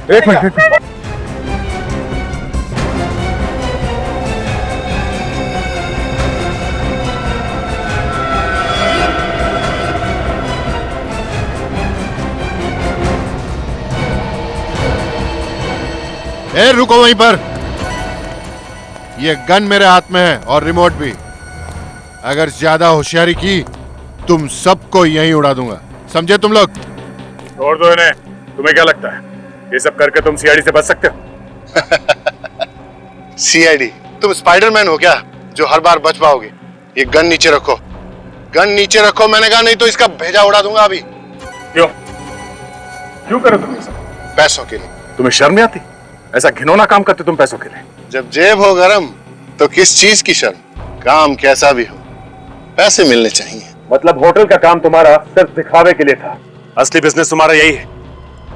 एक मिनट। रुको वहीं पर। ये गन मेरे हाथ में है और रिमोट भी। अगर ज्यादा होशियारी की तुम सबको यहीं उड़ा दूंगा, समझे तुम लोग? छोड़ दो इन्हें। तुम्हें क्या लगता है ये सब करके तुम सीआईडी से बच सकते हो? सीआईडी? तुम स्पाइडरमैन हो क्या जो हर बार बच पाओगे? ये गन नीचे रखो, गन नीचे रखो मैंने कहा, नहीं तो इसका भेजा उड़ा दूंगा अभी। क्यों क्यों करो तुम ये सब? पैसों के लिए। तुम्हें शर्म नहीं आती? ऐसा घिनौना काम करते तुम पैसों के लिए? जब जेब हो गरम तो किस चीज की शर्म? काम कैसा भी हो, पैसे मिलने चाहिए। मतलब होटल का काम तुम्हारा सिर्फ दिखावे के लिए था? असली बिजनेस तुम्हारा यही है,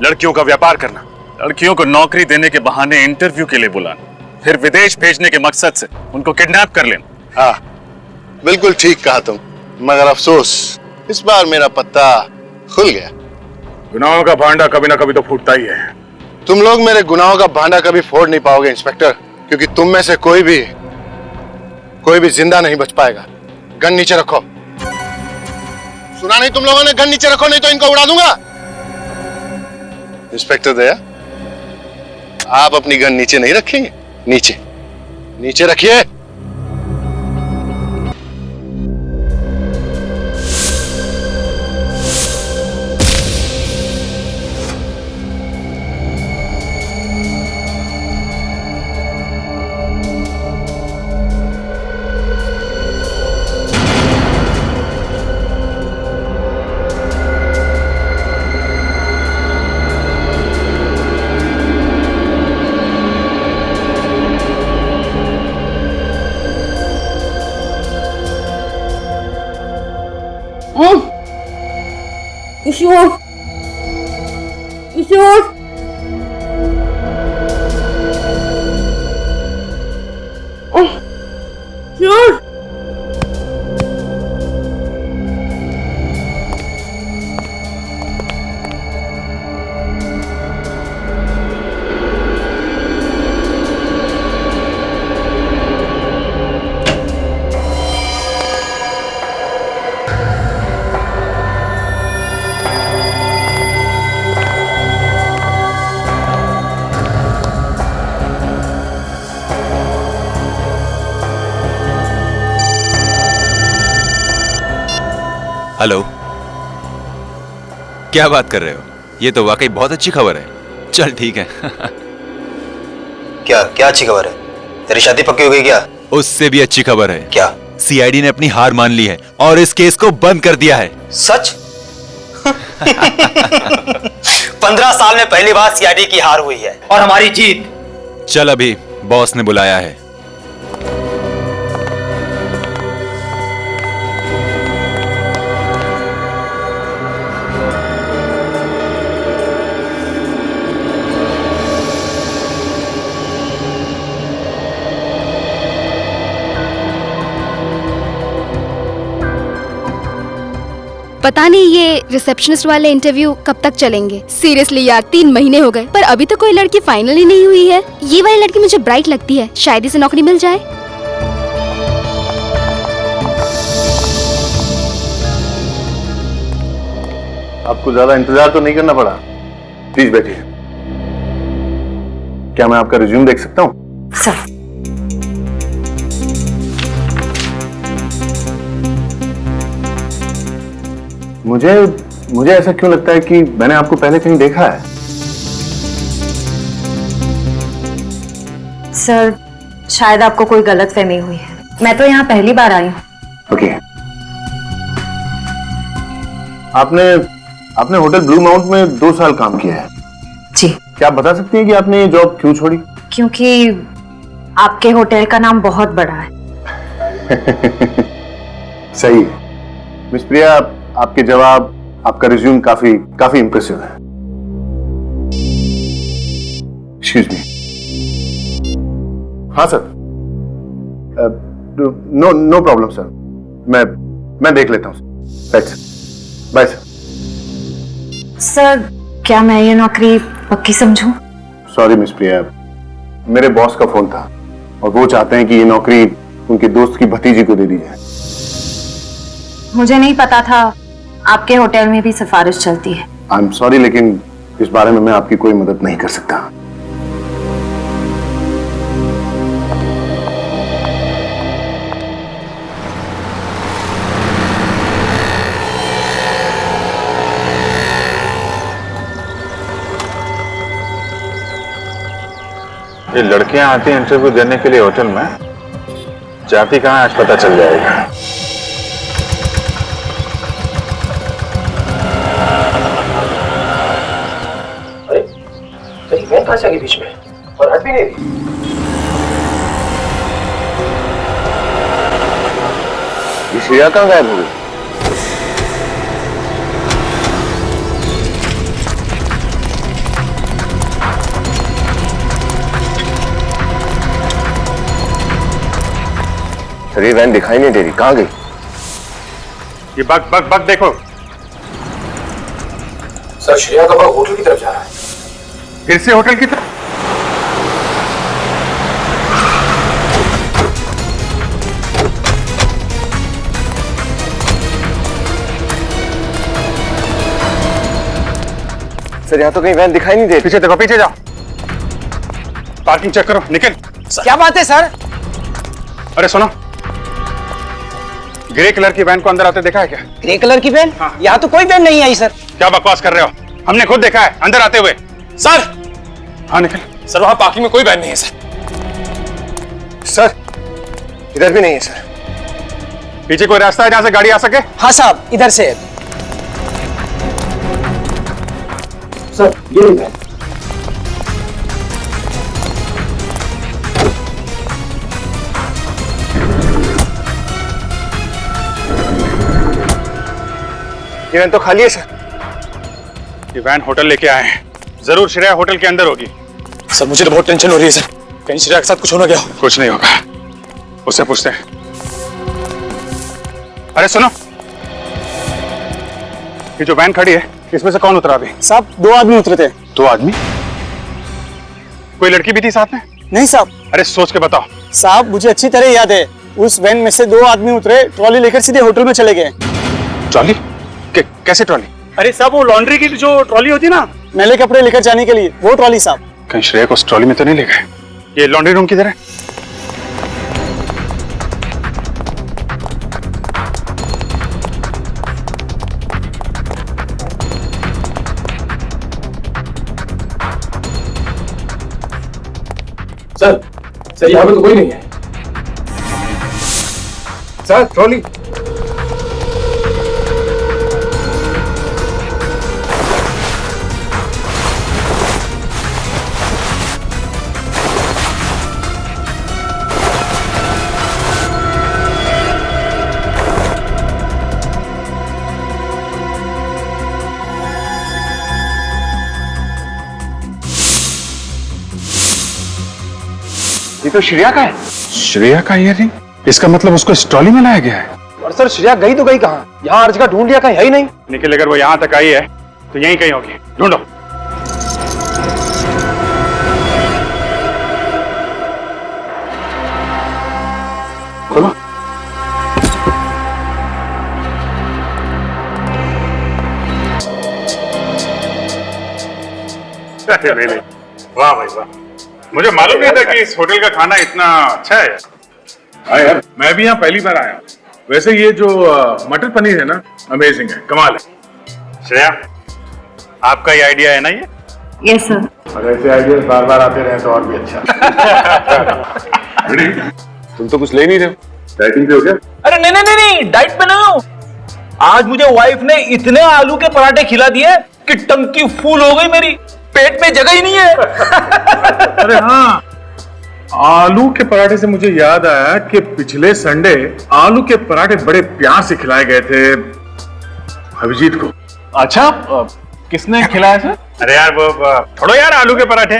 लड़कियों का व्यापार करना, लड़कियों को नौकरी देने के बहाने इंटरव्यू के लिए बुलाना, फिर विदेश भेजने के मकसद से उनको किडनैप कर लेना। हाँ बिल्कुल ठीक कहा तुम, मगर अफसोस इस बार मेरा पत्ता खुल गया। गुनाहों का भांडा कभी ना कभी तो फूटता ही है। तुम लोग मेरे गुनाहों का भांडा कभी फोड़ नहीं पाओगे इंस्पेक्टर, क्योंकि तुम में से कोई भी जिंदा नहीं बच पाएगा। गन नीचे रखो। सुना नहीं तुम लोगों ने? गन नीचे रखो नहीं तो इनको उड़ा दूंगा। इंस्पेक्टर दया, आप अपनी गन नीचे नहीं रखेंगे? नीचे रखिए। किशोर, किशोर, किशोर। हेलो, क्या बात कर रहे हो? ये तो वाकई बहुत अच्छी खबर है। चल ठीक है। क्या क्या अच्छी खबर है? तेरी शादी पक्की हो गई क्या? उससे भी अच्छी खबर है। क्या? सीआईडी ने अपनी हार मान ली है और इस केस को बंद कर दिया है। सच? 15 साल में पहली बार सीआईडी की हार हुई है और हमारी जीत। चल अभी बॉस ने बुलाया है। पता नहीं ये रिसेप्शनिस्ट वाले इंटरव्यू कब तक चलेंगे। सीरियसली यार 3 महीने हो गए पर अभी तक कोई लड़की फाइनल ही नहीं हुई है। ये वाली लड़की मुझे ब्राइट लगती है, शायद इसे नौकरी मिल जाए। आपको ज्यादा इंतजार तो नहीं करना पड़ा। प्लीज बैठिए। क्या मैं आपका रिज्यूम देख सकता हूँ? सर, मुझे ऐसा क्यों लगता है कि मैंने आपको पहले कहीं देखा है? सर, शायद आपको कोई गलतफहमी हुई है। मैं तो यहाँ पहली बार आई हूँ। ओके। आपने होटल ब्लू माउंट में 2 साल काम किया है। जी। क्या आप बता सकती हैं कि आपने ये जॉब क्यों छोड़ी? क्योंकि आपके होटल का नाम बहुत बड़ा है। सही है मिस प्रिया, आपके जवाब, आपका रिज्यूम काफी इंप्रेसिव है। Excuse me. हाँ सर। नो प्रॉब्लम सर, मैं देख लेता हूँ। Bye sir. सर, क्या मैं ये नौकरी पक्की समझूं? सॉरी मिस प्रिया, मेरे बॉस का फोन था और वो चाहते हैं कि ये नौकरी उनके दोस्त की भतीजी को दे दी जाए। मुझे नहीं पता था आपके होटल में भी सिफारिश चलती है। आई एम सॉरी, लेकिन इस बारे में मैं आपकी कोई मदद नहीं कर सकता। ये लड़कियां आती हैं इंटरव्यू देने के लिए होटल में, जाती कहाँ आज पता चल जाएगा। अरे मैं कहाँ से आ गई बीच में और हट भी नहीं रही। ये श्रेया कहाँ गायब हो गई? सर ये वैन दिखाई नहीं दे रही, कहाँ गई? ये बग बग बग देखो। सर श्रेया का बग होटल की तरफ जा रहा है। फिर से होटल की तरफ? सर यहाँ तो कहीं वैन दिखाई नहीं दे रही। पीछे देखो, पीछे जाओ, पार्किंग चेक करो। निकल। क्या बात है सर? अरे सुनो, ग्रे कलर की वैन को अंदर आते देखा है क्या? ग्रे कलर की वैन? हाँ। यहाँ तो कोई वैन नहीं आई सर। क्या बकवास कर रहे हो? हमने खुद देखा है अंदर आते हुए। सर हाँ निकल। सर वहां पार्किंग में कोई वैन नहीं है सर। सर इधर भी नहीं है सर। पीछे कोई रास्ता है जहां से गाड़ी आ सके? हाँ साहब इधर से है। सर ये वैन। ये वैन तो खाली है सर। ये वैन होटल लेके आए हैं, जरूर श्रेया होटल के अंदर होगी। सर मुझे तो बहुत टेंशन हो रही है सर, कहीं श्रेया के साथ कुछ हो ना गया हो। कुछ नहीं होगा, उससे पूछते हैं। अरे सुनो, ये जो वैन खड़ी है इसमें से कौन उतरा अभी? साहब 2 आदमी उतरे थे। 2 आदमी? कोई लड़की भी थी साथ में? नहीं साहब। अरे सोच के बताओ। साहब मुझे अच्छी तरह याद है, उस वैन में से 2 आदमी उतरे, ट्रॉली लेकर सीधे होटल में चले गए। ट्रॉली? कैसे ट्रॉली? अरे साहब वो लॉन्ड्री की जो ट्रॉली होती ना, मैले कपड़े लेकर जाने के लिए, वो ट्रॉली साहब। कहीं श्रेया को उस ट्रॉली में तो नहीं ले गए? ये लॉन्ड्री रूम किधर है? सर यहाँ पे तो कोई नहीं है। Sir trolley. ये तो श्रेया का है। श्रेया का ईयररिंग? इसका मतलब उसको इस ट्रॉली में लाया गया है। और सर श्रेया गई तो गई कहाँ? यहाँ हर जगह ढूंढ लिया, कहीं है ही नहीं। निखिल अगर वो यहाँ तक आई है तो यहीं कहीं होगी, ढूंढो। खोलो। नहीं, वाह भाई वाह, मुझे मालूम नहीं था कि इस होटल का खाना इतना अच्छा है। हाँ यार, मैं भी यहाँ पहली बार आया हूँ। वैसे ये जो मटर पनीर है ना, अमेजिंग है, कमाल है। श्रेया, आपका ये आइडिया है ना ये? Yes sir. अगर ऐसे आइडिया बार बार आते रहे तो और भी अच्छा। तुम तो कुछ ले नहीं रहे हो, डाइटिंग पे हो क्या? अरे नहीं नहीं नहीं, डाइट पे नहीं हूँ। आज मुझे वाइफ ने इतने आलू के पराठे खिला दिए कि टंकी फुल हो गई मेरी, पेट में जगह ही नहीं है। अरे हाँ, आलू के पराठे से मुझे याद आया कि पिछले संडे आलू के पराठे बड़े प्यार से खिलाए गए थे अभिजीत को। अच्छा, किसने खिलाया सर? अरे यार वो छोड़ो यार आलू के पराठे।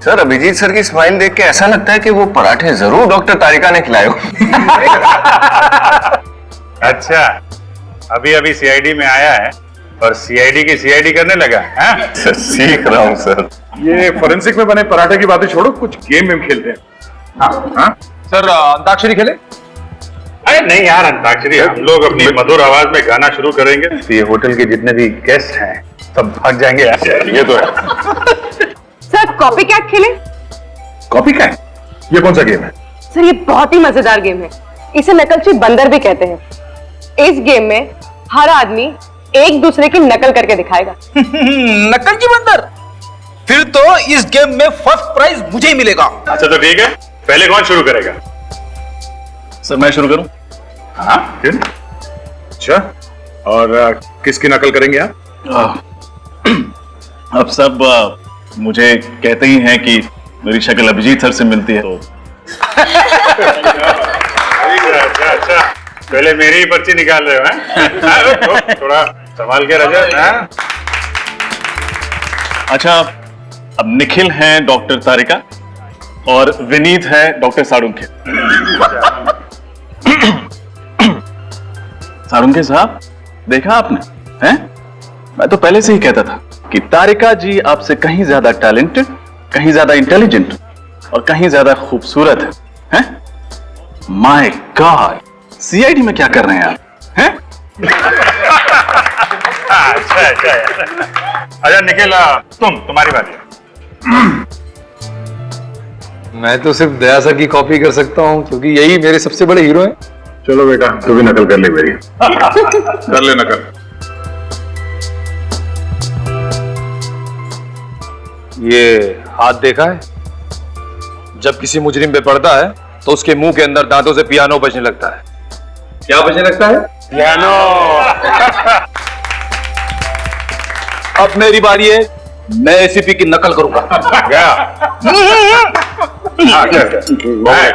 सर अभिजीत सर की स्माइल देख के ऐसा लगता है कि वो पराठे जरूर डॉक्टर तारिका ने खिलाए हो। अच्छा, अभी अभी सीआईडी में आया है और सीआईडी की सीआईडी करने लगा हैं? सर सीख रहा हूँ सर। ये फोरेंसिक में बने पराठे की बातें छोड़ो, कुछ गेम वेम खेलते हैं। हाँ? सर अंताक्षरी खेले? अरे नहीं यार, अंताक्षरी हम लोग अपनी मधुर आवाज में गाना शुरू करेंगे, ये होटल के जितने भी गेस्ट हैं सब भाग जाएंगे यार। ये तो है। सर कॉपी कैट खेले? Copy cat? ये कौन सा गेम है? सर ये बहुत ही मजेदार गेम है, इसे नकलची बंदर भी कहते हैं। इस गेम में हर आदमी एक दूसरे की नकल करके दिखाएगा। नकलची बंदर? फिर तो इस गेम में फर्स्ट प्राइज मुझे ही मिलेगा। अच्छा तो ठीक है, पहले कौन शुरू करेगा? सर मैं शुरू करूं? हाँ फिर? अच्छा, और किसकी नकल करेंगे आप? अब सब मुझे कहते ही हैं कि मेरी शक्ल अभिजीत सर से मिलती है, तो अच्छा, पहले मेरी ही पर्ची निकाल रहे हो हैं? थोड़ा संभाल के रजत। हाँ? अच्छा, अब निखिल हैं डॉक्टर तारिका और विनीत है डॉक्टर सारुंखे। सारुंखे साहब, देखा आपने? हैं? मैं तो पहले से ही कहता था कि तारिका जी आपसे कहीं ज्यादा टैलेंटेड, कहीं ज्यादा इंटेलिजेंट और कहीं ज्यादा खूबसूरत है। माय गॉड, सीआईडी में क्या कर रहे हैं आप? हैं? अच्छा निखिल, तुम्हारी बात है। मैं तो सिर्फ दया सर की कॉपी कर सकता हूँ क्योंकि यही मेरे सबसे बड़े हीरो हैं। चलो बेटा, तू भी नकल कर ले मेरी। कर ले नकल। ये हाथ देखा है? जब किसी मुजरिम पे पड़ता है तो उसके मुंह के अंदर दांतों से पियानो बजने लगता है। क्या बजने लगता है? पियानो। अब मेरी बारी है, मैं एसीपी की नकल करूंगा। क्या?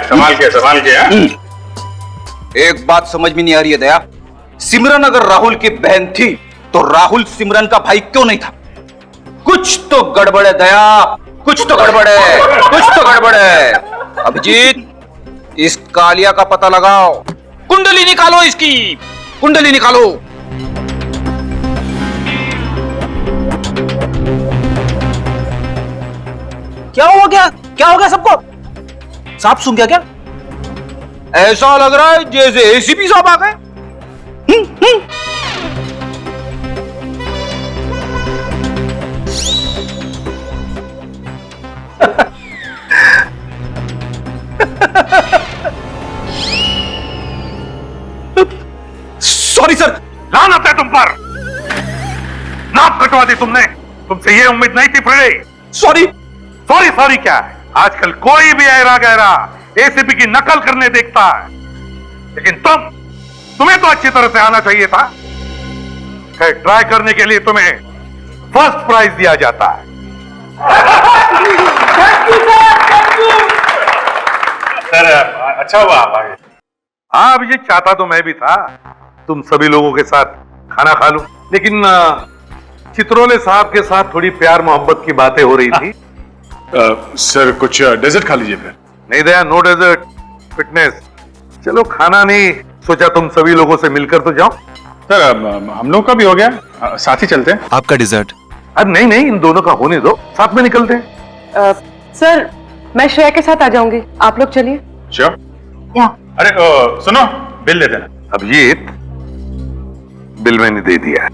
संभाल के। हाँ? एक बात समझ में नहीं आ रही है दया, सिमरन अगर राहुल की बहन थी तो राहुल सिमरन का भाई क्यों नहीं था? कुछ तो गड़बड़ है दया, कुछ तो गड़बड़ है, कुछ तो गड़बड़ है। अभिजीत, इस कालिया का पता लगाओ, कुंडली निकालो, इसकी कुंडली निकालो। क्या हो गया सबको? सांप सूंघ गया क्या? ऐसा लग रहा है जैसे एसीपी साहब आ गए। Sorry sir. लानत है तुम पर, नाक कटवा दी तुमने, तुमसे ये उम्मीद नहीं थी फ्रेडी। सॉरी क्या है? आजकल कोई भी ऐरा गहरा एसीपी की नकल करने देखता है, लेकिन तुम्हें तो अच्छी तरह से आना चाहिए था। ट्राई करने के लिए तुम्हें फर्स्ट प्राइज दिया जाता है। सर अच्छा हुआ आप आ गए। हाँ अभिजीत, चाहता तो मैं भी था तुम सभी लोगों के साथ खाना खा लूं, लेकिन चित्रोले साहब के साथ थोड़ी प्यार मोहब्बत की बातें हो रही थी। सर कुछ डेजर्ट खा लीजिए फिर। नहीं दया, नो डेजर्ट, फिटनेस। चलो खाना नहीं, सोचा तुम सभी लोगों से मिलकर तो जाओ। सर हम लोग का भी हो गया, साथ ही चलते हैं। आपका डिजर्ट? अरे नहीं, इन दोनों का होने दो, साथ में निकलते हैं। सर मैं श्रेया के साथ आ जाऊंगी, आप लोग चलिए। श्योर। अरे सुनो, बिल दे देना। अभिजीत, बिल मैंने दे दिया।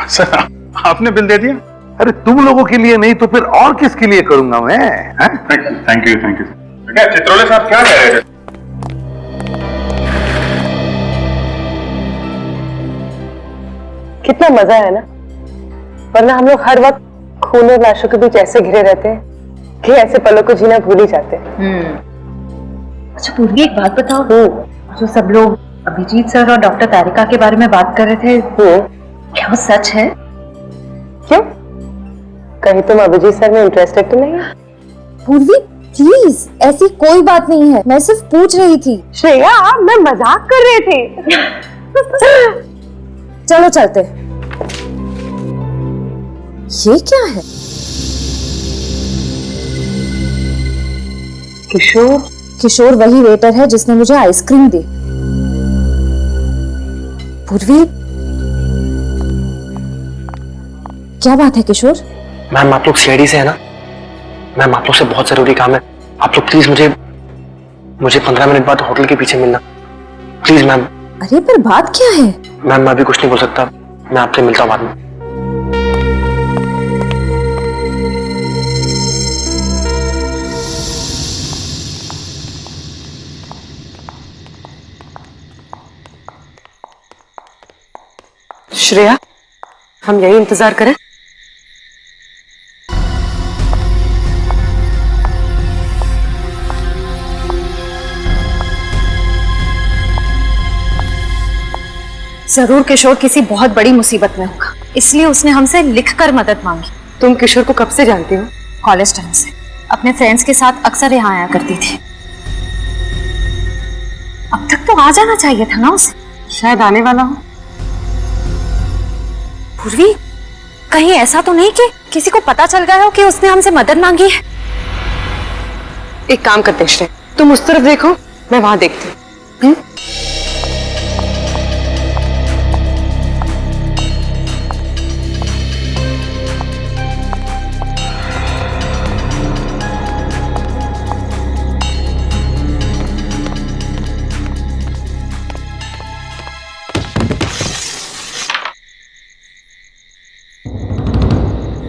सर आपने बिल दे दिया? अरे तुम लोगों के लिए नहीं तो फिर और किसके लिए करूंगा मैं? Thank you. क्या चित्रोले साहब क्या कह रहे थे? कितना मजा है ना, वरना हम लोग हर वक्त खून और लाशों के बीच ऐसे घिरे रहते हैं कि ऐसे पलों को जीना भूल ही जाते हैं। अच्छा पूर्वी, एक बात बताओ, जो सब लोग अभिजीत सर और डॉक्टर तारिका के बारे में बात कर रहे थे, क्या वो सच है? क्यों, कहीं तुम अभिजीत सर में इंटरेस्टेड तो नहीं है? पूर्वी प्लीज, ऐसी कोई बात नहीं है, मैं सिर्फ पूछ रही थी। श्रेया, मैं मजाक कर रहे थे। चलो चलते। ये क्या है? किशोर वही वेटर है जिसने मुझे आइसक्रीम दी। पूर्वी, क्या बात है किशोर? मैम आप लोग सीआईडी से है ना? मैम आप लोग से बहुत जरूरी काम है। आप लोग प्लीज मुझे 15 मिनट बाद होटल के पीछे मिलना प्लीज मैम। अरे पर बात क्या है? मैम मैं अभी कुछ नहीं बोल सकता, मैं आपसे मिलता हूँ बाद में। श्रेया, हम यही इंतजार करें? जरूर किशोर किसी बहुत बड़ी मुसीबत में होगा, इसलिए उसने हमसे लिखकर मदद मांगी। तुम किशोर को कब से जानती हो? कॉलेज टाइम से, अपने फ्रेंड्स के साथ अक्सर यहाँ आया करती थी। अब तक तो आ जाना चाहिए था ना उसे। शायद आने वाला हो। पूर्वी, कहीं ऐसा तो नहीं कि किसी को पता चल गया हो कि उसने हमसे मदद मांगी है? एक काम करते हैं श्रेया, तुम उस तरफ देखो, मैं वहां देखती हूँ।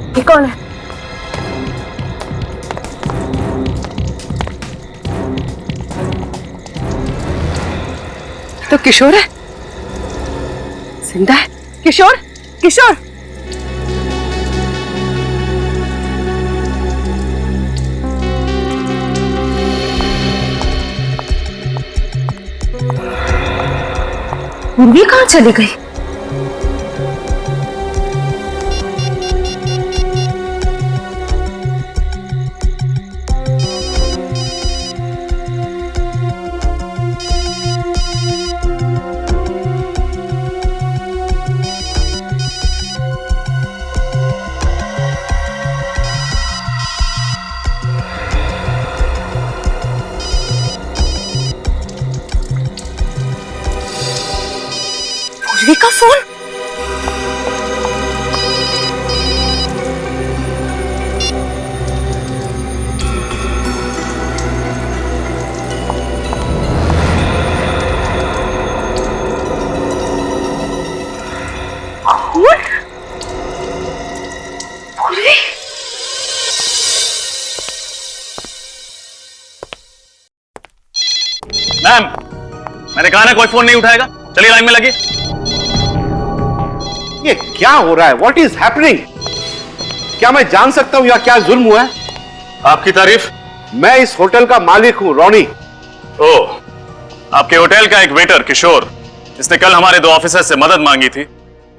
ये कौन है? तो किशोर है, जिंदा है। किशोर, किशोर! पूर्वी कहाँ चली गई? पूर्वी का फोन? पूर्वी? मैम, मैंने कहा ना कोई फोन नहीं उठाएगा। चलिए लाइन में लगी। ये क्या हो रहा है? What is happening? क्या मैं जान सकता हूं या क्या जुल्म हुआ है? आपकी तारीफ? मैं इस होटल का मालिक हूं, रोनी। ओह, आपके होटल का एक वेटर किशोर, जिसने कल हमारे 2 ऑफिसर से मदद मांगी थी,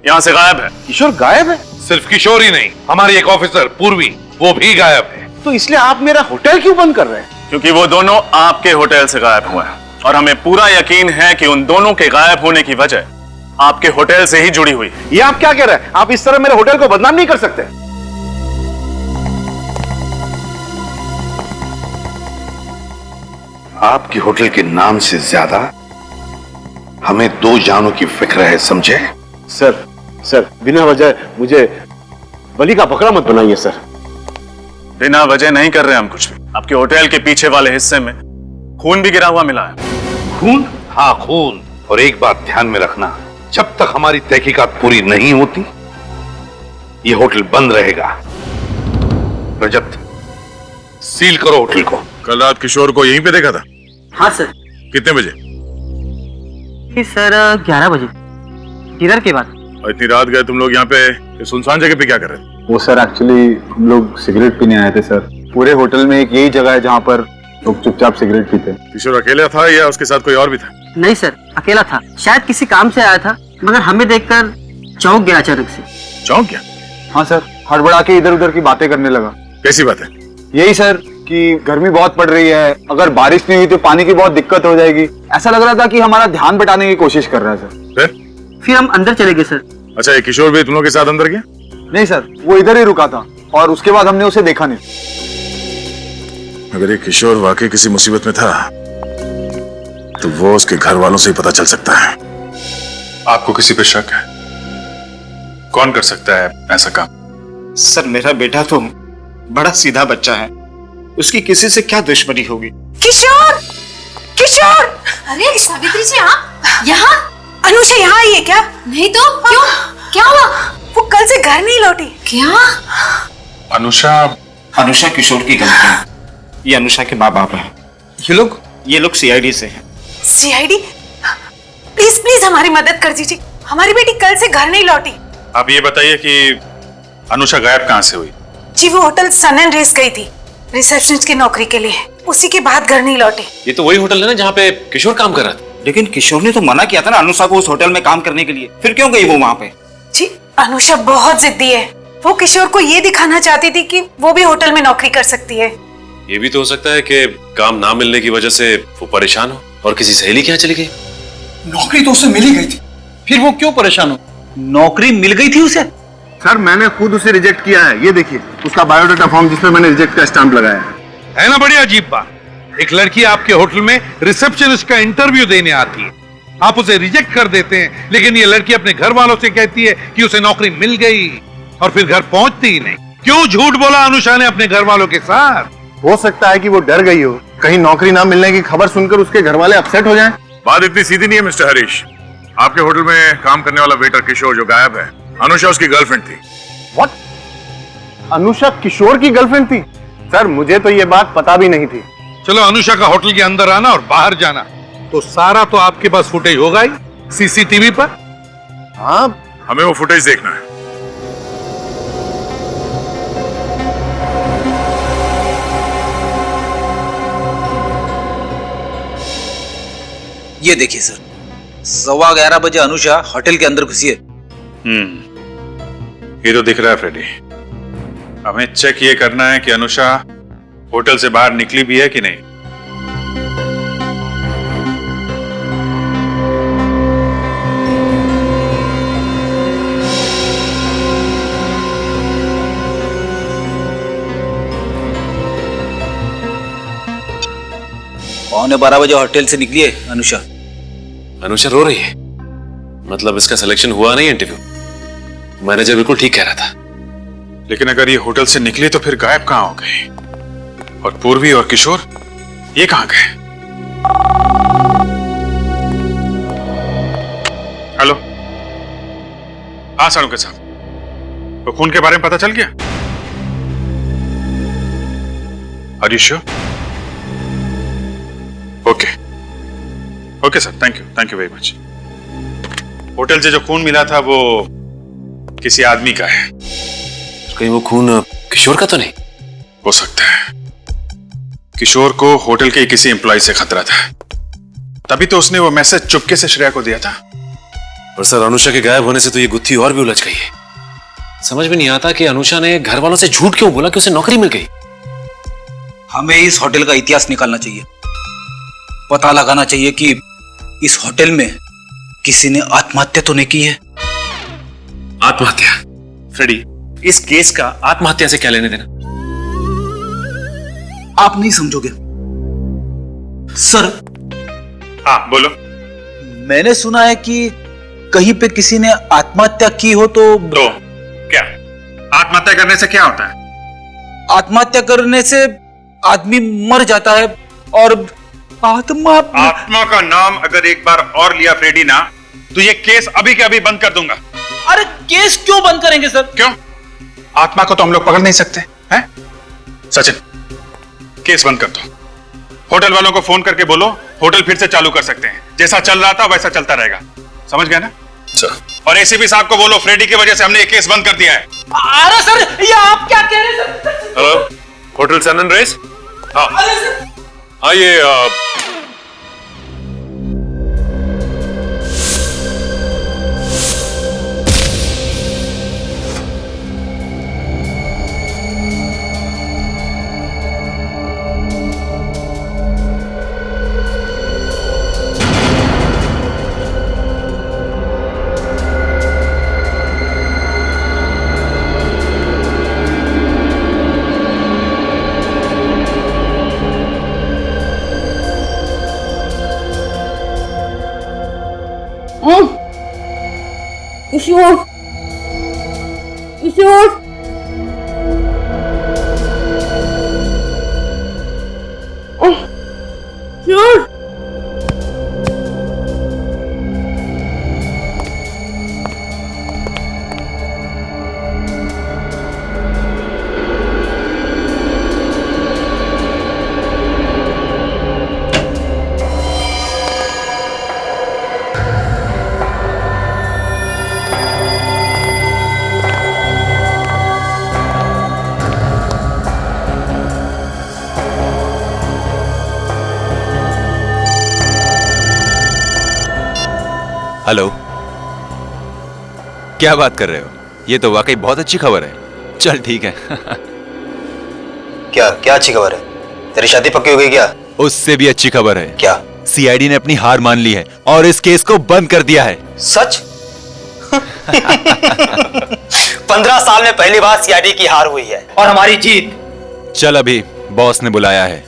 यहाँ से गायब है। किशोर गायब है? सिर्फ किशोर ही नहीं, हमारी एक ऑफिसर पूर्वी, वो भी गायब है। तो इसलिए आप मेरा होटल क्यों बंद कर रहे हैं? क्योंकि वो दोनों आपके होटल से गायब हुए हैं और हमें पूरा यकीन है कि उन दोनों के गायब होने की वजह आपके होटल से ही जुड़ी हुई है। ये आप क्या कह रहे हैं? आप इस तरह मेरे होटल को बदनाम नहीं कर सकते। आपके होटल के नाम से ज्यादा हमें 2 जानों की फिक्र है, समझे? सर बिना वजह मुझे बलि का बकरा मत बनाइए सर। बिना वजह नहीं कर रहे हम कुछ भी। आपके होटल के पीछे वाले हिस्से में खून भी गिरा हुआ मिला है। खून? हाँ, खून। और एक बात ध्यान में रखना, जब तक हमारी तहकीकात पूरी नहीं होती ये होटल बंद रहेगा। रजत, सील करो होटल को। कल रात किशोर को यहीं पे देखा था? हाँ सर। कितने बजे? सर 11 बजे, डिनर के बाद। और इतनी रात गए तुम लोग यहाँ पे, ये सुनसान जगह पे क्या कर रहे थे? वो सर एक्चुअली हम लोग सिगरेट पीने आए थे सर। पूरे होटल में एक यही जगह है जहाँ पर लोग चुपचाप सिगरेट पीते हैं। किशोर अकेला था या उसके साथ कोई और भी था? नहीं सर, अकेला था। शायद किसी काम से आया था, मगर हमें देखकर चौंक गया अचानक से। चौंक गया? हाँ सर, हड़बड़ा के इधर उधर की बातें करने लगा। कैसी बात है? यही सर कि गर्मी बहुत पड़ रही है, अगर बारिश नहीं हुई तो पानी की बहुत दिक्कत हो जाएगी। ऐसा लग रहा था कि हमारा ध्यान बटाने की कोशिश कर रहा है सर। फिर हम अंदर चले गए सर। अच्छा, ये किशोर भी तुम लोग के साथ अंदर गया? नहीं सर, वो इधर ही रुका था और उसके बाद हमने उसे देखा नहीं। अगर ये किशोर वाकई किसी मुसीबत में था तो वो उसके घर वालों से ही पता चल सकता है। आपको किसी पे शक है? कौन कर सकता है ऐसा काम? सर मेरा बेटा तो बड़ा सीधा बच्चा है, उसकी किसी से क्या दुश्मनी होगी। किशोर, किशोर! अरे सावित्री जी आप यहाँ? अनुषा यहाँ आई है क्या? नहीं तो क्यों? क्या हुआ? वो कल से घर नहीं लौटी। क्या? अनुषा किशोर की गलती। ये अनुषा के माँ बाप है। ये लोग सीआईडी से हैं। सीआईडी? प्लीज प्लीज हमारी मदद कर दीजिए, हमारी बेटी कल से घर नहीं लौटी। आप ये बताइए कि अनुषा गायब कहाँ से हुई? जी वो होटल सन एंड रेस गई थी रिसेप्शनिस्ट की नौकरी के लिए, उसी के बाद घर नहीं लौटे। ये तो वही होटल है ना जहाँ पे किशोर काम कर रहा था। लेकिन किशोर ने तो मना किया था ना अनुषा को उस होटल में काम करने के लिए, फिर क्यों गई वो वहाँ पे? जी अनुषा बहुत जिद्दी है, वो किशोर को ये दिखाना चाहती थी कि वो भी होटल में नौकरी कर सकती है। ये भी तो हो सकता है कि काम ना मिलने की वजह से वो परेशान हो और किसी सहेली के यहाँ चली गई। नौकरी तो उसे मिल ही गई थी, फिर वो क्यों परेशान हो? नौकरी मिल गई थी उसे? सर मैंने खुद उसे रिजेक्ट किया है, ये देखिए उसका बायोडाटा फॉर्म जिसमें मैंने रिजेक्ट का स्टैंप लगाया है ना। बड़ी अजीब बात, एक लड़की आपके होटल में रिसेप्शनिस्ट का इंटरव्यू देने आती है, आप उसे रिजेक्ट कर देते हैं, लेकिन ये लड़की अपने घर वालों से कहती है कि उसे नौकरी मिल गई और फिर घर पहुंचती ही नहीं। क्यों झूठ बोला अनुषा ने अपने घर वालों के साथ? हो सकता है कि वो डर गई हो, कहीं नौकरी ना मिलने की खबर सुनकर उसके घर वाले अपसेट हो जाएं। बात इतनी सीधी नहीं है मिस्टर हरीश। आपके होटल में काम करने वाला वेटर किशोर जो गायब है, अनुषा उसकी गर्लफ्रेंड थी। व्हाट? अनुषा किशोर की गर्लफ्रेंड थी? सर मुझे तो ये बात पता भी नहीं थी। चलो अनुषा का होटल के अंदर आना और बाहर जाना, तो सारा तो आपके पास फुटेज होगा ही सीसीटीवी पर। हाँ हमें वो फुटेज देखना है। ये देखिए सर, 11:15 बजे अनुषा होटल के अंदर घुसी है। ये तो दिख रहा है फ्रेडी। हमें चेक ये करना है कि अनुषा होटल से बाहर निकली भी है कि नहीं। पौने 12 बजे होटल से निकली है अनुषा। अनुषा रो रही है, मतलब इसका सिलेक्शन हुआ नहीं इंटरव्यू। मैनेजर बिल्कुल ठीक कह रहा था। लेकिन अगर ये होटल से निकली तो फिर गायब कहां हो गई? और पूर्वी और किशोर ये कहां गए? हेलो, हाँ सारू के साहब, तो खून के बारे में पता चल गया? Are you sure? Okay sir, thank you very much. Hotel से जो खून मिला था वो किसी आदमी का है। कहीं वो खून किशोर का तो नहीं? हो सकता है। किशोर को होटल के किसी एम्प्लॉय से खतरा था, तभी तो उसने वो मैसेज चुपके से श्रेया को दिया था। और सर अनुषा के गायब होने से तो ये गुत्थी और भी उलझ गई है। समझ में नहीं आता कि अनुषा ने घर वालों से झूठ क्यों बोला कि उसे नौकरी मिल गई। हमें इस होटल का इतिहास निकालना चाहिए, पता लगाना चाहिए कि इस होटल में किसी ने आत्महत्या तो नहीं की है। आत्महत्या? फ्रेडी, इस केस का आत्महत्या से क्या लेने देना? आप नहीं समझोगे सर। हाँ बोलो। मैंने सुना है कि कहीं पे किसी ने आत्महत्या की हो तो क्या आत्महत्या करने से क्या होता है? आत्महत्या करने से आदमी मर जाता है और आत्मा का नाम अगर एक बार और लिया फ्रेडी ना, तो ये केस अभी के अभी बंद कर दूंगा। अरे केस क्यों बंद करेंगे सर? क्यों? आत्मा को तो हम लोग पकड़ नहीं सकते हैं? सचिन, केस बंद कर दो। होटल वालों को फोन करके बोलो होटल फिर से चालू कर सकते हैं। जैसा चल रहा था वैसा चलता रहेगा। समझ गए ना सर? और एसीपी साहब को बोलो फ्रेडी की वजह से हमने ये केस बंद कर दिया है। अरे सर, ये आप क्या कह रहे हैं sir? Hello, hotel sun and race? हाँ हाँ, ये किशोर, किशोर, हेलो, क्या बात कर रहे हो? ये तो वाकई बहुत अच्छी खबर है। चल ठीक है। क्या क्या अच्छी खबर है? तेरी शादी पक्की हो गई क्या? उससे भी अच्छी खबर है। क्या? सीआईडी ने अपनी हार मान ली है और इस केस को बंद कर दिया है। सच? 15 साल में पहली बार सीआईडी की हार हुई है और हमारी जीत। चल अभी बॉस ने बुलाया है।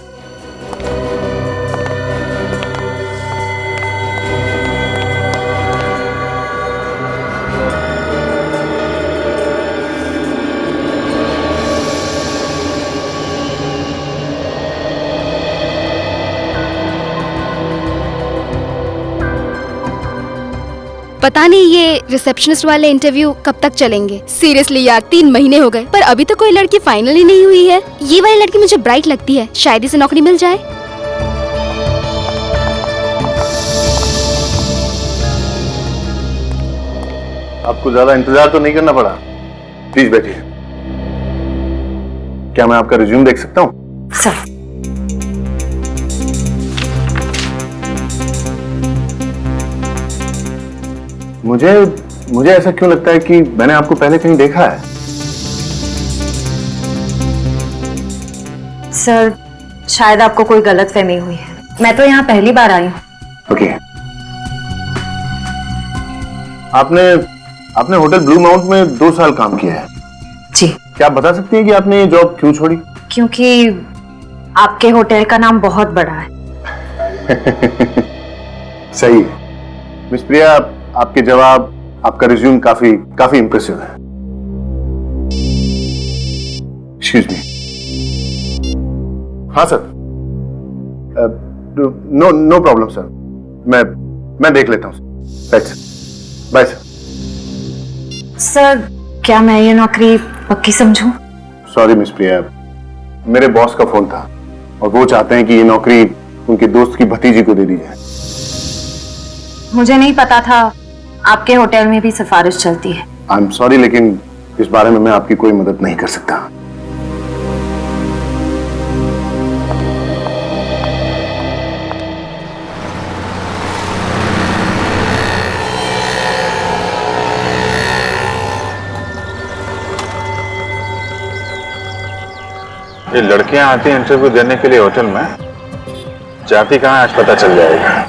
पता नहीं ये रिसेप्शनिस्ट वाले इंटरव्यू कब तक चलेंगे। सीरियसली यार 3 महीने हो गए पर अभी तक कोई लड़की फाइनल ही नहीं हुई है। ये वाली लड़की मुझे ब्राइट लगती है, शायद इसे नौकरी मिल जाए। आपको ज्यादा इंतजार तो नहीं करना पड़ा। प्लीज बैठिए। क्या मैं आपका रिज्यूम देख सकता हूँ? सर मुझे ऐसा क्यों लगता है कि मैंने आपको पहले कहीं देखा है? सर शायद आपको कोई गलतफहमी हुई है। मैं तो यहाँ पहली बार आई हूँ। ओके। आपने होटल ब्लू माउंट में 2 साल काम किया है। जी। क्या आप बता सकती हैं कि आपने ये जॉब क्यों छोड़ी? क्योंकि आपके होटल का नाम बहुत बड़ा है। सही है मिस प्रिया, आपके जवाब, आपका रिज्यूम काफी इंप्रेसिव है। Excuse me. हाँ सर। No problem sir. मैं देख लेता हूँ। Bye sir. सर क्या मैं ये नौकरी पक्की समझूं? सॉरी मिस प्रिया, मेरे बॉस का फोन था और वो चाहते हैं कि ये नौकरी उनके दोस्त की भतीजी को दे दी जाए। मुझे नहीं पता था आपके होटल में भी सिफारिश चलती है। आई एम सॉरी, लेकिन इस बारे में मैं आपकी कोई मदद नहीं कर सकता। ये लड़कियां आती हैं इंटरव्यू देने के लिए होटल में, जाती कहाँ आज पता चल जाएगा।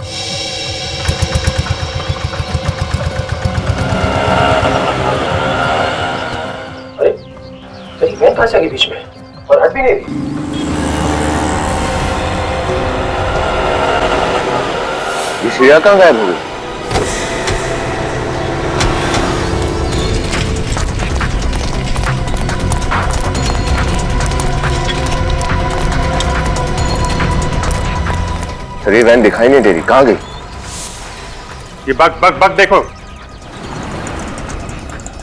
मैं कहां से आ गई बीच में और हट भी नहीं रही। ये श्रेया कहाँ गायब हो गई? सर ये वैन दिखाई नहीं दे रही, कहाँ गई? ये बग देखो।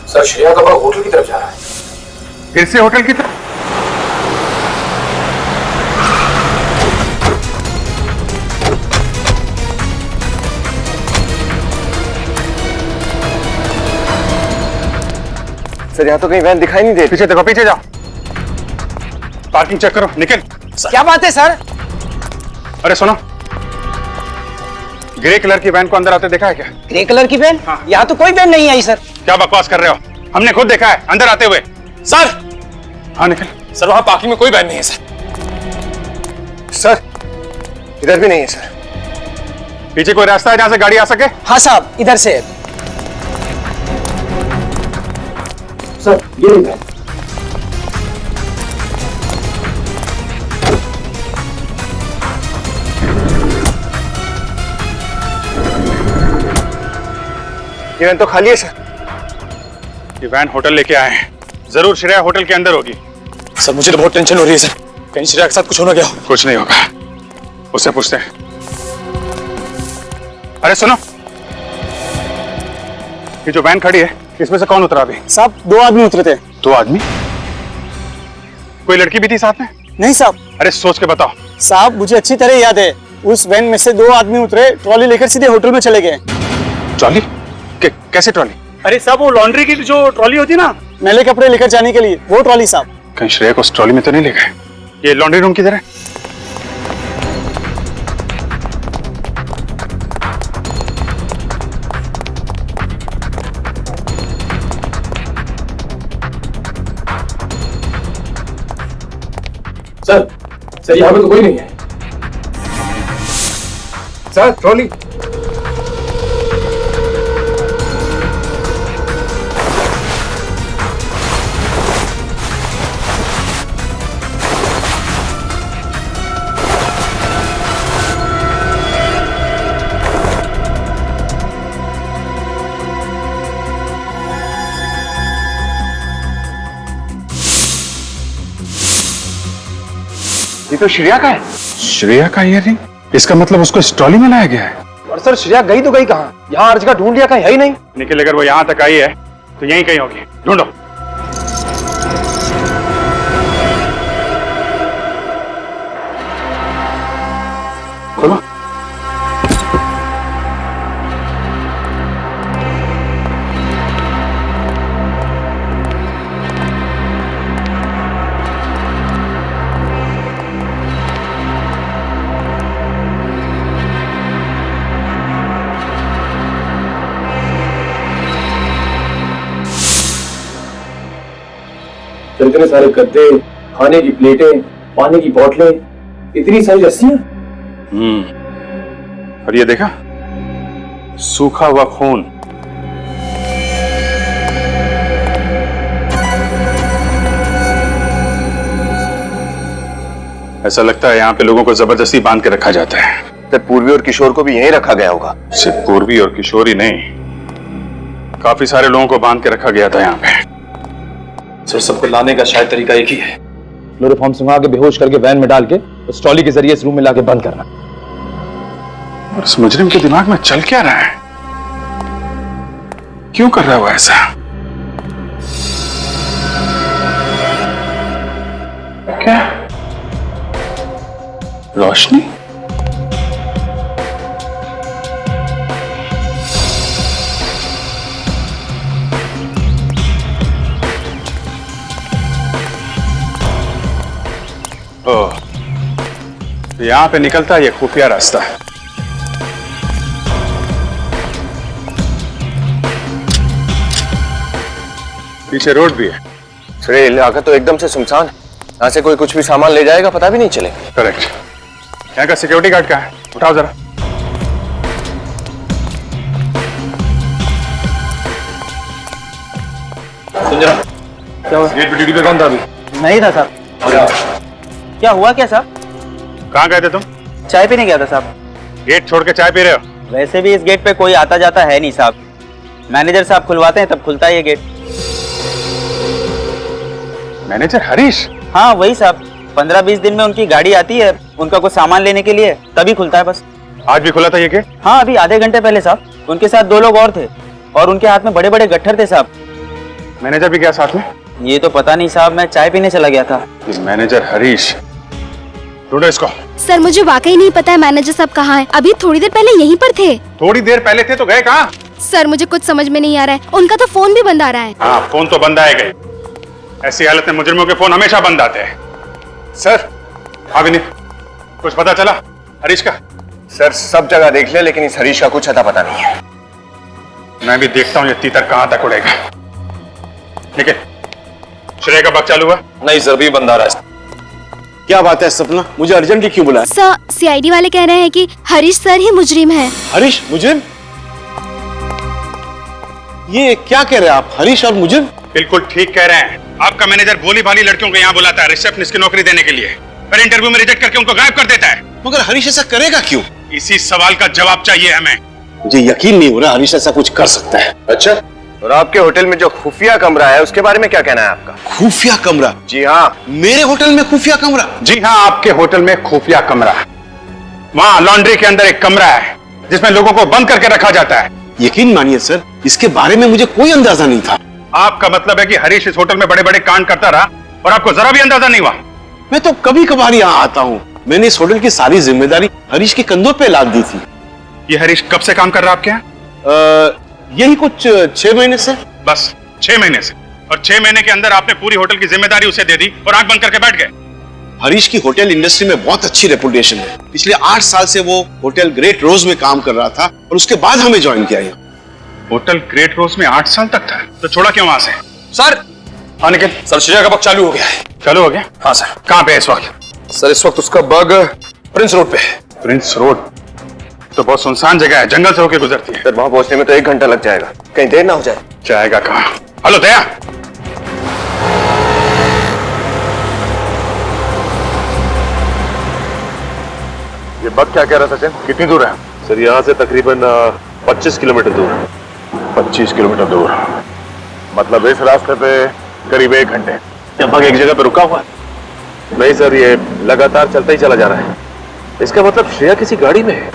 सर श्रेया का बग होटल की तरफ जा रहा है। फिर से होटल की तरफ? सर यहाँ तो कहीं वैन दिखाई नहीं दे रही। पीछे देखो, पीछे जाओ। पार्किंग चेक करो। निकल। क्या बात है सर? अरे सुनो, ग्रे कलर की वैन को अंदर आते देखा है क्या? ग्रे कलर की वैन? हाँ। यहाँ तो कोई वैन नहीं आई सर। क्या बकवास कर रहे हो? हमने खुद देखा है अंदर आते हुए। सर, हाँ निकल। सर वहां पार्किंग में कोई वैन नहीं है सर। सर इधर भी नहीं है सर। पीछे कोई रास्ता है जहां से गाड़ी आ सके? हाँ साहब, इधर से। सर ये वैन। ये वैन तो खाली है सर। ये वैन होटल लेके आए हैं, जरूर श्रेया होटल के अंदर होगी। सर मुझे तो बहुत टेंशन हो रही है सर, कहीं श्रेया के साथ कुछ होना क्या हो। कुछ नहीं होगा, उससे पूछते हैं। अरे सुनो, ये जो वैन खड़ी है इसमें से कौन उतरा अभी? साहब 2 आदमी उतरे थे। 2 आदमी? कोई लड़की भी थी साथ में? नहीं साहब। अरे सोच के बताओ। साहब मुझे अच्छी तरह याद है, उस वैन में से 2 आदमी उतरे, ट्रॉली लेकर सीधे होटल में चले गए। ट्रॉली? कैसे ट्रॉली? अरे साहब वो लॉन्ड्री की जो ट्रॉली होती ना, मैले कपड़े लेकर जाने के लिए, वो ट्रॉली साहब। कहीं श्रेया को उस ट्रॉली में तो नहीं ले गए? ये लॉन्ड्री रूम किधर है? सर यहाँ पे तो कोई नहीं है। Sir trolley. ये तो श्रेया का है। श्रेया का ईयरिंग? इसका मतलब उसको इस ट्रॉली में लाया गया है। और सर श्रेया गई तो गई कहाँ? यहाँ अर्ज का ढूंढ लिया, कहीं है ही नहीं। निखिल अगर वो यहाँ तक आई है तो यहीं कहीं होगी, ढूंढो। खोलो। इतने सारे गद्दे, खाने की प्लेटें, पानी की बोतलें, इतनी सारी रस्सियां। और ये देखा, सूखा हुआ खून। ऐसा लगता है यहाँ पे लोगों को जबरदस्ती बांध के रखा जाता है। तो पूर्वी और किशोर को भी यहीं रखा गया होगा। सिर्फ पूर्वी और किशोर ही नहीं, काफी सारे लोगों को बांध के रखा गया था यहाँ पे। सर सबको लाने का शायद तरीका एक ही है, क्लोरोफॉर्म सुंघा के बेहोश करके वैन में डाल के उस ट्रॉली के जरिए इस रूम में लाके बंद करना। और इस मुजरिम के दिमाग में चल क्या रहा है? क्यों कर रहा है वो ऐसा? क्या रोशनी? यहां पे निकलता है ये खुफिया रास्ता। पीछे रोड भी है। श्रेय इलाका तो एकदम से सुनसान है, यहाँ से कोई कुछ भी सामान ले जाएगा पता भी नहीं चले। करेक्ट। यहाँ का सिक्योरिटी गार्ड कहाँ है? उठाओ जरा। संजय क्या हुआ? गेट पे ड्यूटी पे कौन था अभी? नहीं था साहब। क्या हुआ क्या साहब? कहाँ गए थे तुम? चाय पीने गया था साहब। गेट छोड़ के चाय पी रहे हो? वैसे भी इस गेट पे कोई आता जाता है नहीं साहब, मैनेजर साहब खुलवाते हैं तब खुलता है ये गेट। मैनेजर हरीश? हाँ वही साहब, 15-20 दिन में उनकी गाड़ी आती है उनका कुछ सामान लेने के लिए, तभी खुलता है बस। आज भी खुला था ये गेट? हाँ अभी आधे घंटे पहले साहब। उनके साथ 2 लोग और थे और उनके हाथ में बड़े बड़े गट्ठर थे साहब। मैनेजर भी गया साथ में? ये तो पता नहीं साहब, मैं चाय पीने चला गया था। मैनेजर हरीश, ढूंढो इसको। सर मुझे वाकई नहीं पता है मैनेजर साहब कहाँ हैं। अभी थोड़ी देर पहले यहीं पर थे। थोड़ी देर पहले थे तो गए कहाँ? सर मुझे कुछ समझ में नहीं आ रहा है, उनका तो फोन भी बंद आ रहा है। हाँ फोन तो बंद आएगा। ऐसी हालत में मुजरिमों के फोन हमेशा बंद आते हैं। सर अभी नहीं कुछ पता चला हरीश का? सर सब जगह देख लिया लेकिन इस हरीश का कुछ अता पता नहीं है। मैं भी देखता हूँ ये तीतर कहाँ तक उड़ेगा। ठीक है, श्रेय का बग चालू हुआ? नहीं सर अभी बंद आ रहा है। क्या बात है सपना, मुझे अर्जेंटली क्यों बुलाया? सर सीआईडी वाले कह रहे हैं कि हरीश सर ही मुजरिम है। हरीश मुजरिम? ये क्या कह रहे हैं आप, हरीश और मुजरिम? बिल्कुल ठीक कह रहे हैं। आपका मैनेजर भोली भाली लड़कियों को यहाँ बुलाता है रिसेप्शनिस्ट की नौकरी देने के लिए, फिर इंटरव्यू में रिजेक्ट करके उनको गायब कर देता है। मगर हरीश ऐसा करेगा क्यों? इसी सवाल का जवाब चाहिए हमें। मुझे यकीन नहीं हो रहा हरीश ऐसा कुछ कर सकता है। अच्छा, और आपके होटल में जो खुफिया कमरा है उसके बारे में क्या कहना है आपका? खुफिया कमरा? जी हाँ। मेरे होटल में खुफिया कमरा? जी हाँ, आपके होटल में खुफिया कमरा। वहाँ लॉन्ड्री के अंदर एक कमरा है जिसमें लोगों को बंद करके रखा जाता है। यकीन मानिए सर, इसके बारे में मुझे कोई अंदाजा नहीं था। आपका मतलब है कि हरीश इस होटल में बड़े बड़े कांड करता रहा और आपको जरा भी अंदाजा नहीं हुआ? मैं तो कभी कभार यहाँ आता हूँ। मैंने इस होटल की सारी जिम्मेदारी हरीश के कंधों पे लाद दी थी। ये हरीश कब से काम कर रहा है आपके यहाँ? यही कुछ 6 महीने से। बस 6 महीने से? और 6 महीने के अंदर आपने पूरी होटल की जिम्मेदारी उसे दे दी और आंख बंद करके बैठ गए? हरीश की होटल इंडस्ट्री में बहुत अच्छी रेपुटेशन है। पिछले 8 साल से वो होटल ग्रेट रोज में काम कर रहा था और उसके बाद हमें ज्वाइन किया यहाँ। होटल ग्रेट रोज में 8 साल तक था, तो छोड़ा क्यों वहां से? सर निखिल, सर श्रेया का बग चालू हो गया है। चालू हो गया? हाँ सर। कहाँ पे है इस वक्त? सर इस वक्त उसका बग प्रिंस रोड पे। प्रिंस रोड तो बहुत सुनसान जगह है, जंगल से होकर गुजरती है। सर वहां पहुंचने में तो 1 घंटा लग जाएगा, कहीं देर ना हो जाए। जाएगा कहाँ? हेलो दया, ये बग क्या कह रहा सचिन, कितनी दूर है? सर यहाँ से तकरीबन 25 किलोमीटर दूर है। 25 किलोमीटर दूर, मतलब इस रास्ते पे करीब 1 घंटे। क्या बग एक जगह पे रुका हुआ है? नहीं सर, ये लगातार चलता ही चला जा रहा है। इसका मतलब श्रेया किसी गाड़ी में है।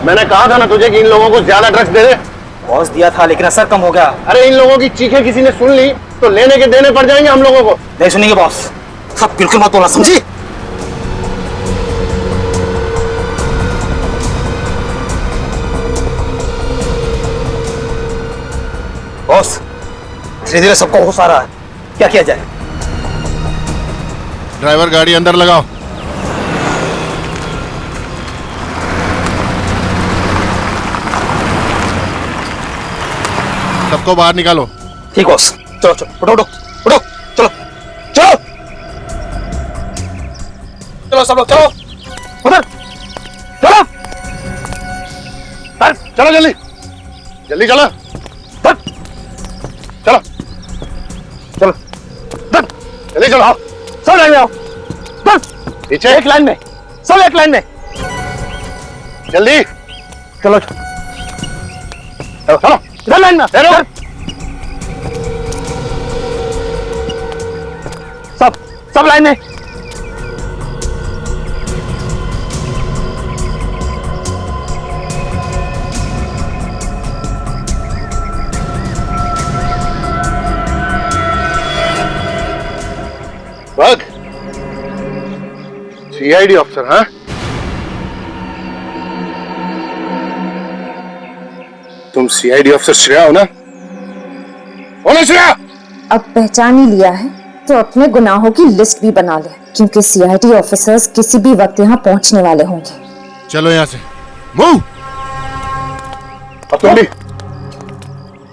मैंने कहा था ना तुझे कि इन लोगों को ज्यादा ड्रग्स दे दे। बॉस दिया था लेकिन असर कम हो गया। अरे इन लोगों की चीखें किसी ने सुन ली तो लेने के देने पड़ जाएंगे हम लोगों को। नहीं सुनेंगे बॉस, सब बिल्कुल मत बोला, समझी? बॉस धीरे धीरे सबको होश आ रहा है, क्या किया जाए? ड्राइवर गाड़ी अंदर लगाओ। सबको बाहर निकालो। ठीक बॉस, चलो चलो उठो उठो उठो, चलो चलो चलो सब लोग चलो उधर चलो, चलो जल्दी जल्दी चलो चलो चलो जल्दी चलो, आओ सब लाइन में आओ, पीछे एक लाइन में, सब एक लाइन में, जल्दी चलो चलो इधर लाइन में, इधर सब लाइन में। बग सीआईडी ऑफिसर, हाँ? तुम सीआईडी ऑफिसर श्रेया हो ना? हो ना श्रेया? अब पहचान ही लिया है तो अपने गुनाहों की लिस्ट भी बना ले, क्योंकि सीआईडी ऑफिसर्स किसी भी वक्त यहाँ पहुँचने वाले होंगे। चलो यहाँ से मूव। अब तुम भी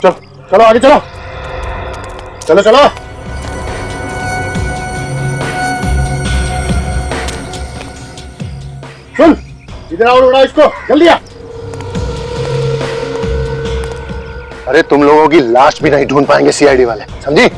चलो, चलो आगे चलो, चलो चलो। सुन, इधर आओ, उड़ाओ इसको, जल्दी आ। अरे तुम लोगों की लाश भी नहीं ढूंढ पाएंगे सीआईडी वाले, समझी?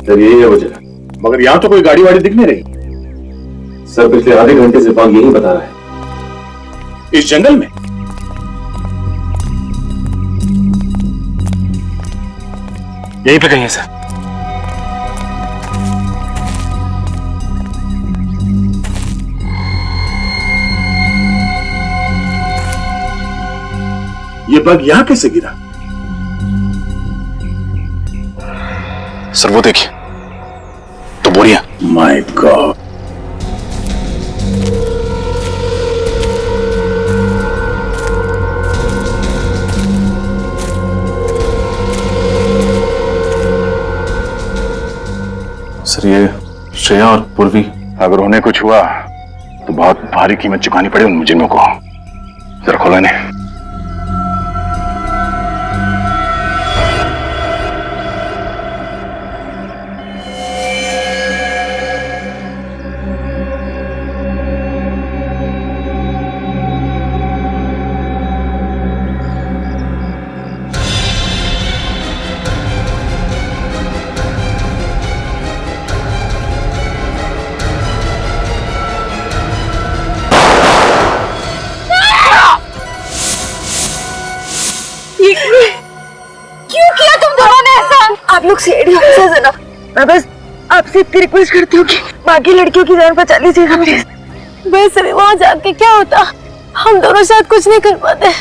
सर यही है वजह, मगर यहाँ तो कोई गाड़ी वाड़ी दिख नहीं रही। सर पिछले आधे घंटे से बग यही बता रहा है। इस जंगल में? यहीं पे कहीं है सर। ये बग यहाँ कैसे गिरा? सर वो देखिए, तो बोरिया। माय गॉड, सर ये श्रेया और पूर्वी, अगर उन्हें कुछ हुआ तो बहुत भारी कीमत चुकानी पड़े उन मुजरिमों को। जरा खोलो इन्हें। क्यों किया तुम दोनों ने ऐसा? आप लोग सीआईडी ऑफिसर्स है ना, मैं बस आपसे इतनी रिक्वेस्ट करती हूँ कि बाकी लड़कियों की जान बचा लीजिएगा प्लीज। वैसे भी वहाँ जाके क्या होता, हम दोनों शायद कुछ नहीं कर पाते।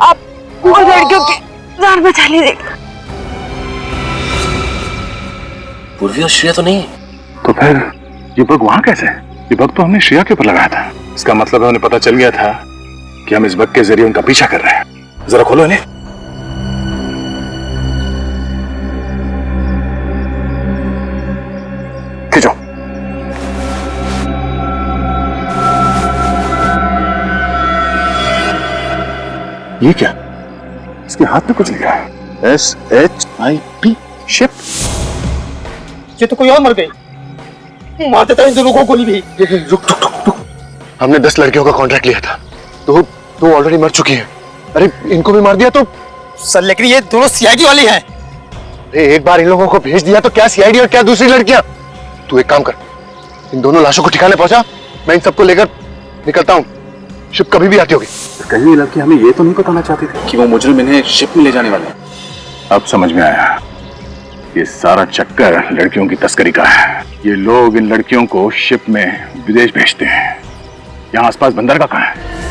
आप वो लड़कियों की जान बचा लीजिएगा। पूर्वी और श्रेया तो नहीं। तो फिर ये बग वहां कैसे? ये बग तो हमने श्रेया के ऊपर लगाया था। इसका मतलब है उन्हें पता चल गया था कि हम इस बग के जरिए उनका पीछा कर रहे हैं। जरा खोलो इन्हें। खींचो। ये क्या? इसके हाथ में कुछ लिखा है, SHIP शिप। ये तो कोई और मर गई। मार देता इन दोनों को गोली भी। रुक। हमने 10 लड़कियों का कॉन्ट्रैक्ट लिया था, तो दो ऑलरेडी मर चुकी हैं। अरे इनको भी मार दिया तो? सर लेकिन ये दोनों सीआईडी वाले हैं। अरे एक बार इन लोगों को भेज दिया तो क्या सीआईडी और क्या दूसरी लड़कियां? तू एक काम कर, इन दोनों लाशों को ठिकाने पहुंचा, मैं इन सबको लेकर निकलता हूँ। शिप कभी भी आती होगी। कहीं ये लड़की हमें ये तो नहीं बताना चाहती थी कि वो मुजरिम इन्हें शिप में ले जाने वाले हैं। अब समझ में आया, ये सारा चक्कर लड़कियों की तस्करी का है। ये लोग इन लड़कियों को शिप में विदेश भेजते हैं। यहाँ आसपास बंदरगाह कहाँ है?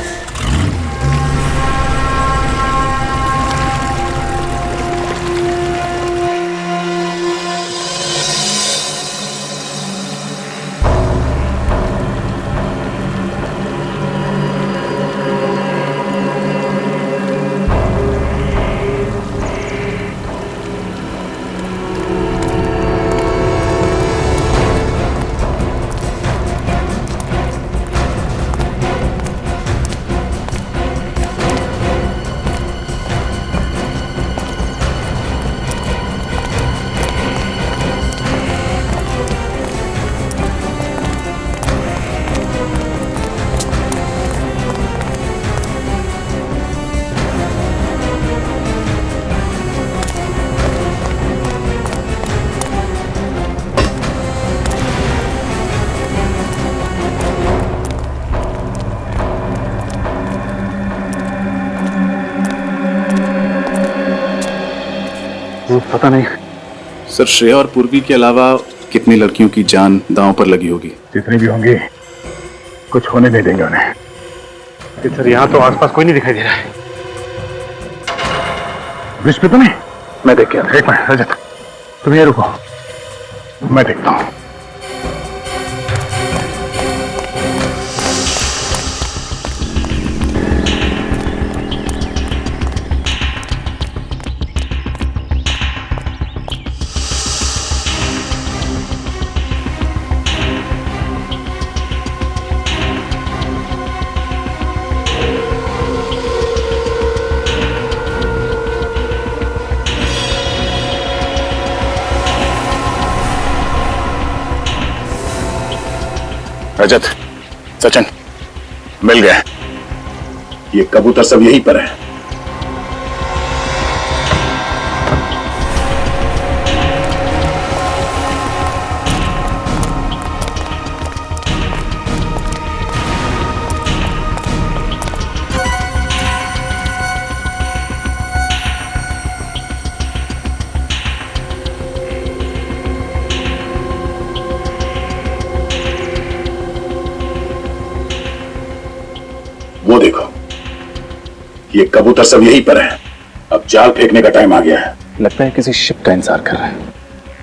पता नहीं सर, श्रेया और पूर्वी के अलावा कितनी लड़कियों की जान दांव पर लगी होगी? जितनी भी होंगी कुछ होने नहीं देंगे उन्हें। सर यहाँ तो आसपास कोई नहीं दिखाई दे रहा है। ब्रिज पे तो नहीं? मैं देख के आता हूं। एक मिनट रजत, तुम ये रुको, मैं देखता हूँ। रजत, सचिन, मिल गए। ये कबूतर सब यहीं पर है। वो देखो, ये कबूतर सब यहीं पर है। अब जाल फेंकने का टाइम आ गया है। लगता है किसी शिप का इंतजार कर रहे हैं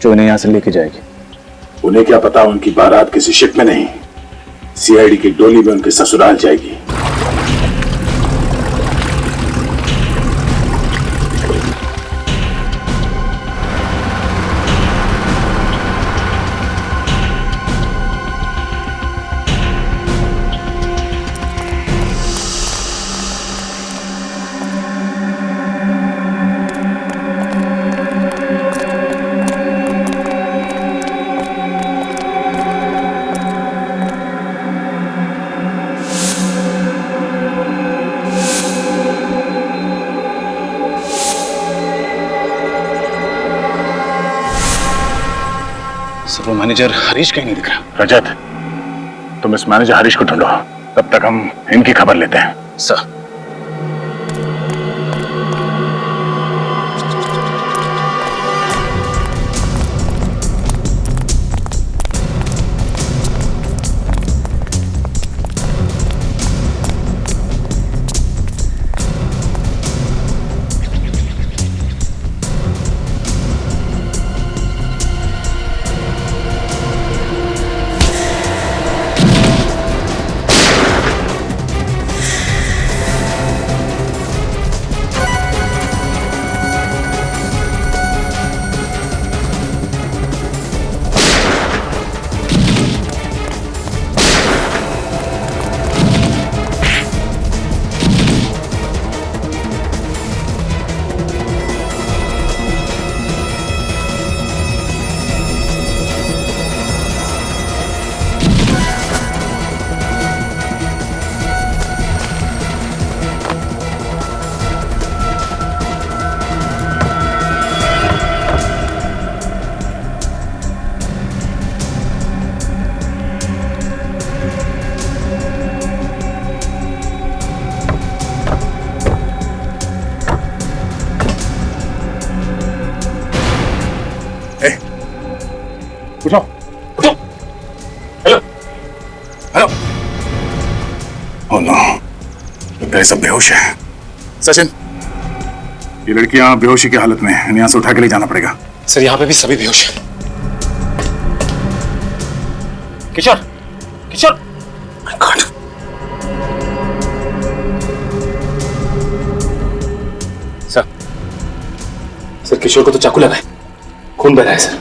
जो इन्हें यहाँ से लेके जाएगी। उन्हें क्या पता उनकी बारात किसी शिप में नहीं, सीआईडी की डोली में उनके ससुराल जाएगी। सर वो मैनेजर हरीश कहीं नहीं दिख रहा। रजत, तुम इस मैनेजर हरीश को ढूंढो, तब तक हम इनकी खबर लेते हैं। सर उठो, उठो। Hello, hello. ओह नो, लगता है सब बेहोश है। सचिन, ये लड़कियां बेहोशी की हालत में हैं, इन्हें यहाँ से उठा के ले जाना पड़ेगा। सर यहाँ पे भी सभी बेहोश हैं। किशोर, किशोर। My God. सर किशोर को तो चाकू लगा है, खून बह रहा है सर।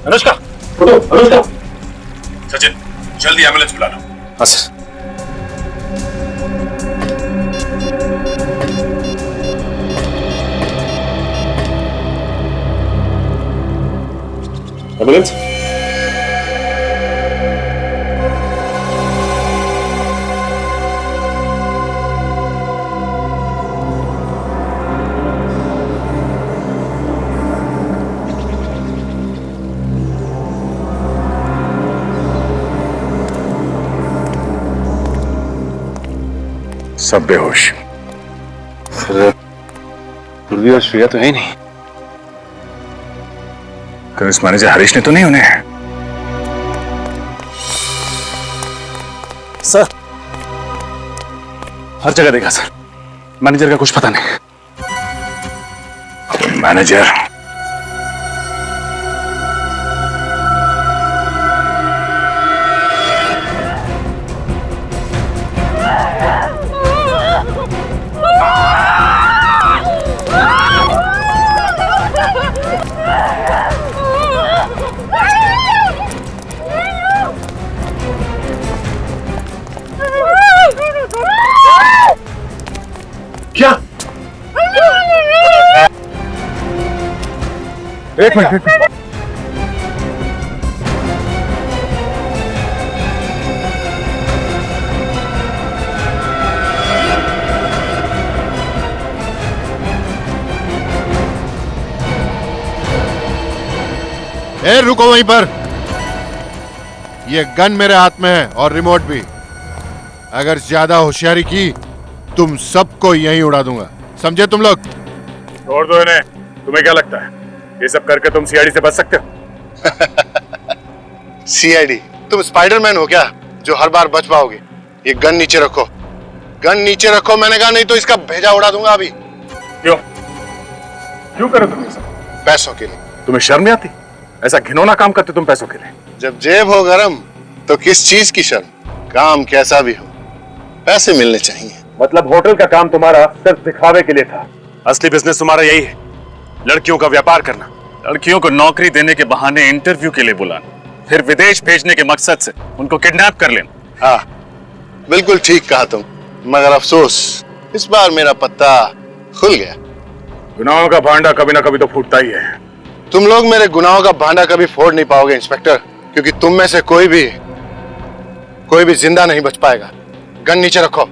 अनुष्का, उठो, अनुष्का। सचिन, जल्दी एम्बुलेंस बुला लो। हाँ सर। एम्बुलेंस। सब बेहोश। पूर्वी और श्रेया तो है ही नहीं। कल इस मैनेजर हरीश ने तो नहीं उन्हें? सर हर जगह देखा सर, मैनेजर का कुछ पता नहीं। मैनेजर क्या? एक मिनट। रुको वहीं पर। ये गन मेरे हाथ में है और रिमोट भी। अगर ज्यादा होशियारी की तुम सबको यहीं उड़ा दूंगा, समझे तुम लोग? छोड़ दो इन्हें। तुम्हें क्या लगता है ये सब करके तुम सीआईडी से बच सकते हो? सीआईडी? तुम स्पाइडरमैन हो क्या जो हर बार बच पाओगे? ये गन नीचे रखो, गन नीचे रखो मैंने कहा, नहीं तो इसका भेजा उड़ा दूंगा अभी। क्यों क्यों करो तुम ये सब? पैसों के लिए। तुम्हें शर्म नहीं आती? ऐसा घिनौना काम करते तुम पैसों के लिए। जब जेब हो गरम तो किस चीज की शर्म? काम कैसा भी हो, पैसे मिलने चाहिए। मतलब होटल का काम तुम्हारा सिर्फ दिखावे के लिए था? असली बिजनेस तुम्हारा यही है, लड़कियों का व्यापार करना, लड़कियों को नौकरी देने के बहाने इंटरव्यू के लिए बुलाना, फिर विदेश भेजने के मकसद से उनको किडनैप कर लेना। हाँ बिल्कुल ठीक कहा तुम, मगर अफसोस इस बार मेरा पत्ता खुल गया। गुनाहों का भांडा कभी ना कभी तो फूटता ही है। तुम लोग मेरे गुनाहों का भांडा कभी फोड़ नहीं पाओगे इंस्पेक्टर, क्योंकि तुम में से कोई भी जिंदा नहीं बच पाएगा। गन नीचे रखो।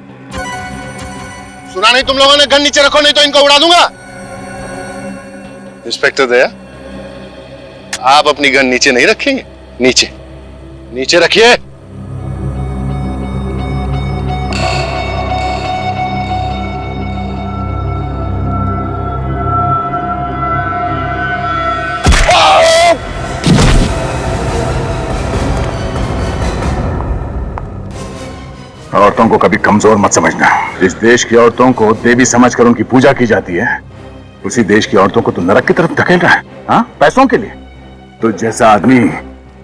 सुना नहीं तुम लोगों ने? गन नीचे रखो नहीं तो इनको उड़ा दूंगा। इंस्पेक्टर दया, आप अपनी गन नीचे नहीं रखेंगे? नीचे नीचे रखिए। औरतों को कभी कमजोर मत समझना। इस देश की औरतों को देवी समझकर उनकी पूजा की जाती है, उसी देश की औरतों को तो नरक की तरफ धकेल रहा है, हाँ, पैसों के लिए। तो जैसा आदमी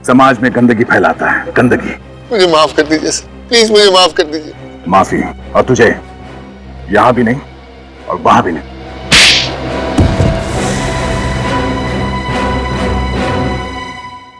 समाज में गंदगी फैलाता है, गंदगी। मुझे माफ कर दीजिए सर, प्लीज मुझे माफ कर दीजिए। माफी, और तुझे यहां भी नहीं और वहां भी नहीं।